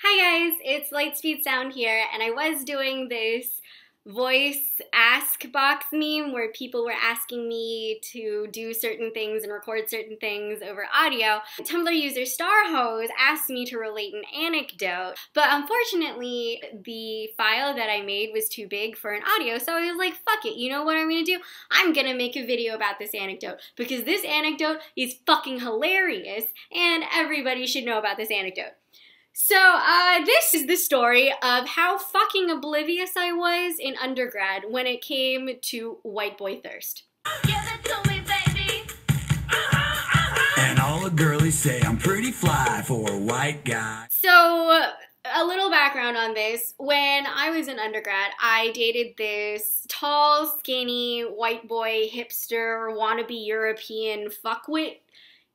Hi guys, it's Lightspeed Sound here, and I was doing this voice ask box meme where people were asking me to do certain things and record certain things over audio. Tumblr user Starhose asked me to relate an anecdote, but unfortunately the file that I made was too big for an audio, so I was like, fuck it, you know what I'm gonna do? I'm gonna make a video about this anecdote, because this anecdote is fucking hilarious, and everybody should know about this anecdote. So, this is the story of how fucking oblivious I was in undergrad when it came to white boy thirst. Give it to me, baby. And all the girlies say I'm pretty fly for a white guy. So, a little background on this. When I was in undergrad, I dated this tall, skinny, white boy, hipster, wannabe European fuckwit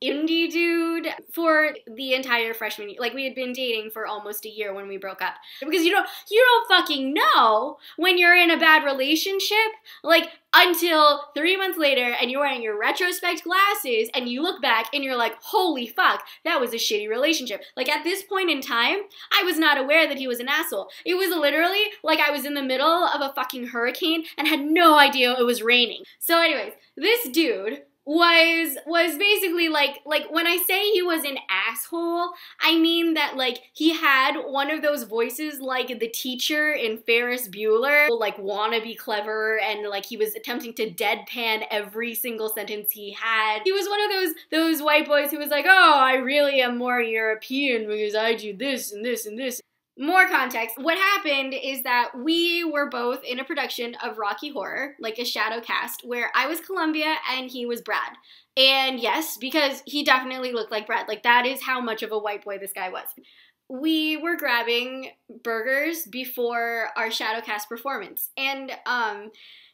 indie dude for the entire freshman year. Like, we had been dating for almost a year when we broke up. Because you don't fucking know when you're in a bad relationship, like, until 3 months later and you're wearing your retrospect glasses and you look back and you're like, holy fuck, that was a shitty relationship. Like, at this point in time, I was not aware that he was an asshole. It was literally like I was in the middle of a fucking hurricane and had no idea it was raining. So anyways, this dude was basically like when I say he was an asshole, I mean that, like, he had one of those voices like the teacher in Ferris Bueller, like, wanna be clever, and like he was attempting to deadpan every single sentence he had. He was one of those white boys who was like, oh, I really am more European because I do this and this and this. More context. What happened is that we were both in a production of Rocky Horror, like a shadow cast, where I was Columbia and he was Brad. And yes, because he definitely looked like Brad. Like, that is how much of a white boy this guy was. We were grabbing burgers before our shadow cast performance. And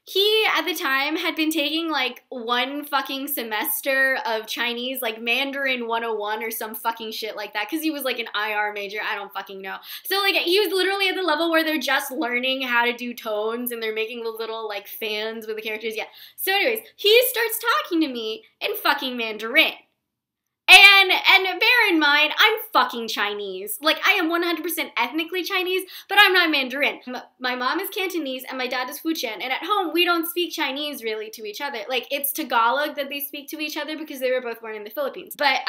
he, at the time, had been taking, like, one fucking semester of Chinese, like, Mandarin 101 or some fucking shit like that, because he was, like, an IR major, I don't fucking know. So, like, he was literally at the level where they're just learning how to do tones, and they're making the little, like, fans with the characters, yeah. So anyways, he starts talking to me in fucking Mandarin. And bear in mind, I'm fucking Chinese. Like, I am 100% ethnically Chinese, but I'm not Mandarin. My mom is Cantonese and my dad is Fujian, and at home we don't speak Chinese really to each other. Like, it's Tagalog that they speak to each other because they were both born in the Philippines. But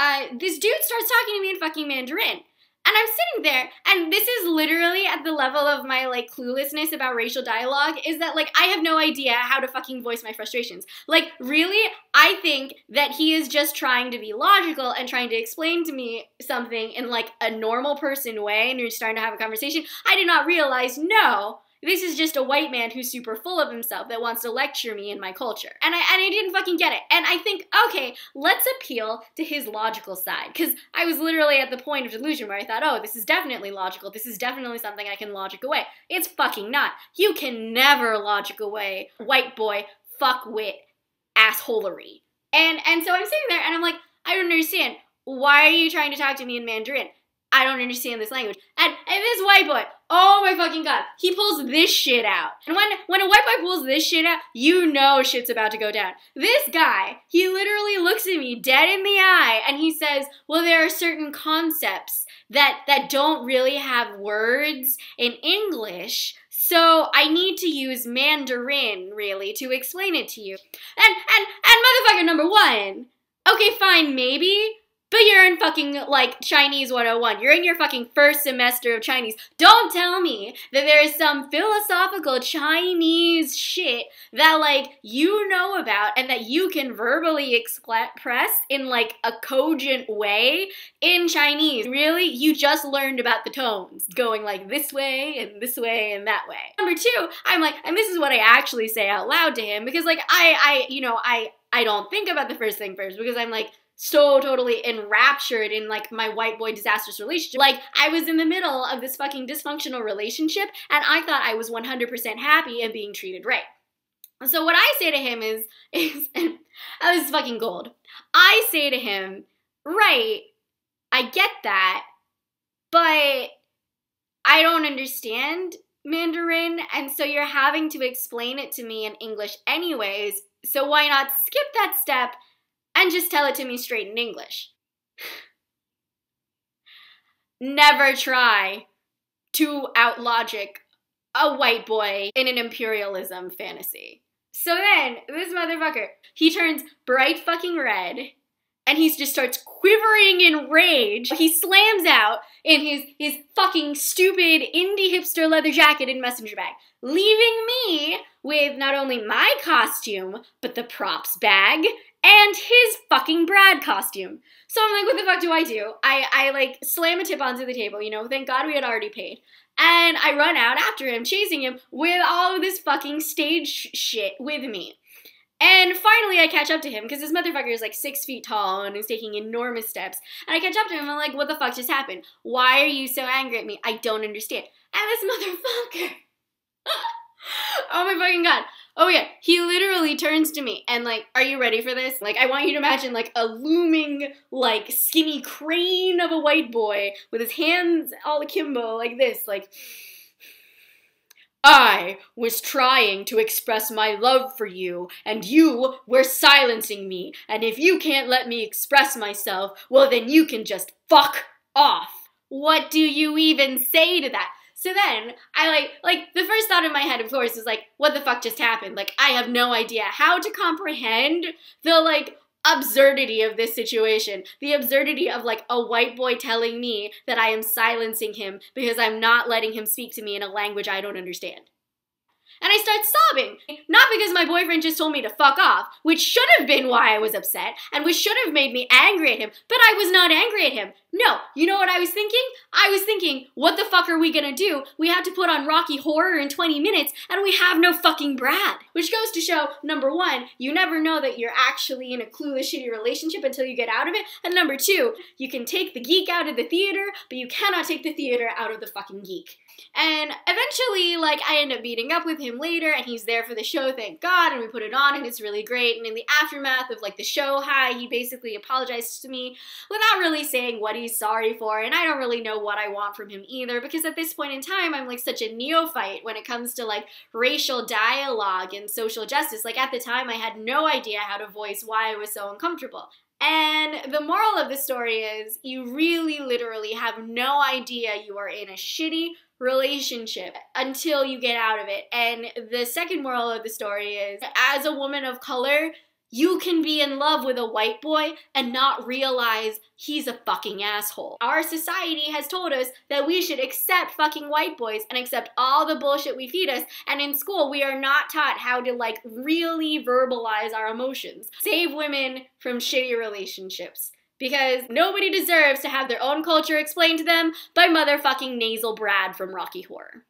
this dude starts talking to me in fucking Mandarin. And I'm sitting there, and this is literally at the level of my, like, cluelessness about racial dialogue, is that, like, I have no idea how to fucking voice my frustrations. Like, really, I think that he is just trying to be logical and trying to explain to me something in, like, a normal person way, and you're starting to have a conversation. I did not realize, no, this is just a white man who's super full of himself that wants to lecture me in my culture. And I didn't fucking get it. And I think, okay, let's appeal to his logical side. Because I was literally at the point of delusion where I thought, oh, this is definitely logical. This is definitely something I can logic away. It's fucking not. You can never logic away white boy, fuckwit, assholery. And so I'm sitting there and I'm like, I don't understand. Why are you trying to talk to me in Mandarin? I don't understand this language. And this white boy, oh my fucking god, he pulls this shit out. And when a white boy pulls this shit out, you know shit's about to go down. This guy, he literally looks at me dead in the eye and he says, well, there are certain concepts that don't really have words in English, so I need to use Mandarin, really, to explain it to you. And motherfucker number one, okay, fine, maybe, but you're in fucking, like, Chinese 101. You're in your fucking first semester of Chinese. Don't tell me that there is some philosophical Chinese shit that, like, you know about and that you can verbally express in, like, a cogent way in Chinese. Really? You just learned about the tones going, like, this way and that way. Number two, I'm like, and this is what I actually say out loud to him, because, like, I don't think about the first thing first, because I'm, like, so totally enraptured in, like, my white boy disastrous relationship. Like, I was in the middle of this fucking dysfunctional relationship, and I thought I was 100% happy and being treated right. So what I say to him is and this is fucking gold. I say to him, right, I get that, but I don't understand Mandarin, and so you're having to explain it to me in English anyways, so why not skip that step and just tell it to me straight in English? Never try to out-logic a white boy in an imperialism fantasy. So then, this motherfucker, he turns bright fucking red, and he just starts quivering in rage. He slams out in his fucking stupid indie hipster leather jacket and messenger bag, leaving me with not only my costume, but the props bag and his fucking Brad costume. So I'm like, what the fuck do I do? I like slam a tip onto the table, you know, thank God we had already paid. And I run out after him, chasing him with all of this fucking stage shit with me. And finally I catch up to him, because this motherfucker is like 6 feet tall and is taking enormous steps. And I catch up to him and I'm like, what the fuck just happened? Why are you so angry at me? I don't understand. And this motherfucker, oh my fucking God. Oh yeah, he literally turns to me and like, are you ready for this? Like, I want you to imagine like a looming, like skinny crane of a white boy with his hands all akimbo like this, like, I was trying to express my love for you, and you were silencing me, and if you can't let me express myself, well then you can just fuck off. What do you even say to that? So then, I like, the first thought in my head, of course, is like, what the fuck just happened? Like, I have no idea how to comprehend the, like, absurdity of this situation. The absurdity of, like, a white boy telling me that I am silencing him because I'm not letting him speak to me in a language I don't understand. And I start sobbing. Not because my boyfriend just told me to fuck off, which should have been why I was upset, and which should have made me angry at him, but I was not angry at him. No, you know what I was thinking? I was thinking, what the fuck are we gonna do? We have to put on Rocky Horror in 20 minutes, and we have no fucking Brad. Which goes to show, number one, you never know that you're actually in a clueless, shitty relationship until you get out of it, and number two, you can take the geek out of the theater, but you cannot take the theater out of the fucking geek. And eventually, like, I end up meeting up with him later, and he's there for the show, thank God, and we put it on, and it's really great, and in the aftermath of, like, the show high, he basically apologized to me without really saying what he's sorry for, and I don't really know what I want from him either, because at this point in time, I'm, like, such a neophyte when it comes to, like, racial dialogue and social justice. Like, at the time, I had no idea how to voice why I was so uncomfortable. And the moral of the story is, you really literally have no idea you are in a shitty relationship until you get out of it. And the second moral of the story is, as a woman of color, you can be in love with a white boy and not realize he's a fucking asshole. Our society has told us that we should accept fucking white boys and accept all the bullshit we feed us, and in school we are not taught how to, like, really verbalize our emotions. Save women from shitty relationships. Because nobody deserves to have their own culture explained to them by motherfucking nasal Brad from Rocky Horror.